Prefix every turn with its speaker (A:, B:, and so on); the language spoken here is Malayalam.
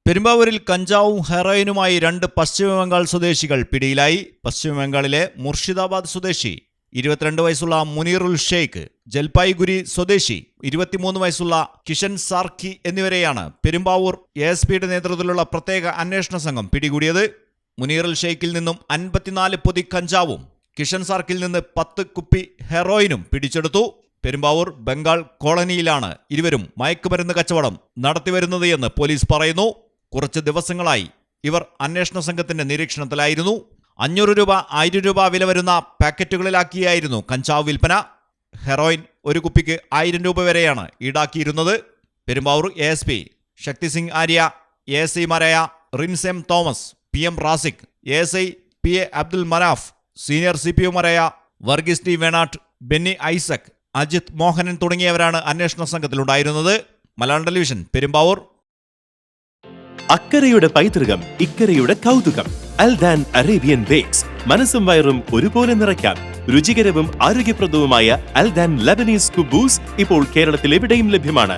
A: പെരുമ്പാവൂരിൽ കഞ്ചാവും ഹെറോയിനുമായി 2 പശ്ചിമബംഗാൾ സ്വദേശികൾ പിടിയിലായി. പശ്ചിമബംഗാളിലെ മുർഷിദാബാദ് സ്വദേശി 22 വയസ്സുള്ള മുനീറുൽ ഷെയ്ഖ്, ജൽപായ്ഗുരി സ്വദേശി 23 വയസ്സുള്ള കിഷൻ സാർക്കി എന്നിവരെയാണ് പെരുമ്പാവൂർ ASPയുടെ നേതൃത്വത്തിലുള്ള പ്രത്യേക അന്വേഷണ സംഘം പിടികൂടിയത്. മുനീറുൽ ഷെയ്ഖിൽ നിന്നും 54 പൊതി കഞ്ചാവും കിഷൻ സാർക്കിൽ നിന്ന് 10 കുപ്പി ഹെറോയിനും പിടിച്ചെടുത്തു. പെരുമ്പാവൂർ ബംഗാൾ കോളനിയിലാണ് ഇരുവരും മയക്കുമരുന്ന് കച്ചവടം നടത്തിവരുന്നത് എന്ന് പോലീസ് പറയുന്നു. കുറച്ച് ദിവസങ്ങളായി ഇവർ അന്വേഷണ സംഘത്തിന്റെ നിരീക്ഷണത്തിലായിരുന്നു. 500 രൂപ, 1000 രൂപ വില വരുന്ന പാക്കറ്റുകളിലാക്കിയായിരുന്നു കഞ്ചാവ് വിൽപ്പന. ഹെറോയിൻ ഒരു കുപ്പിക്ക് 1000 രൂപ വരെയാണ് ഈടാക്കിയിരുന്നത്. പെരുമ്പാവൂർ ASP ശക്തി സിംഗ് ആര്യ, ASIമാരായ Rins M Thomas, PM Raziq, ASI PA Abdul Manaf, senior CPOമാരായ വർഗീസ് ടി വേണാട്ട്, ബെന്നി ഐസക്, അജിത് മോഹനൻ തുടങ്ങിയവരാണ് അന്വേഷണ സംഘത്തിലുണ്ടായിരുന്നത്. മലയാളം ടെലിവിഷൻ, പെരുമ്പാവൂർ.
B: അക്കരയുടെ പൈതൃകം, ഇക്കരയുടെ കൗതുകം. Aldan Arabian bakes. മനസ്സും വയറും ഒരുപോലെ നിറയ്ക്കാം. രുചികരവും ആരോഗ്യപ്രദവുമായ അൽദാൻ ലബനീസ് കുബൂസ് ഇപ്പോൾ കേരളത്തിൽ എവിടെയും ലഭ്യമാണ്.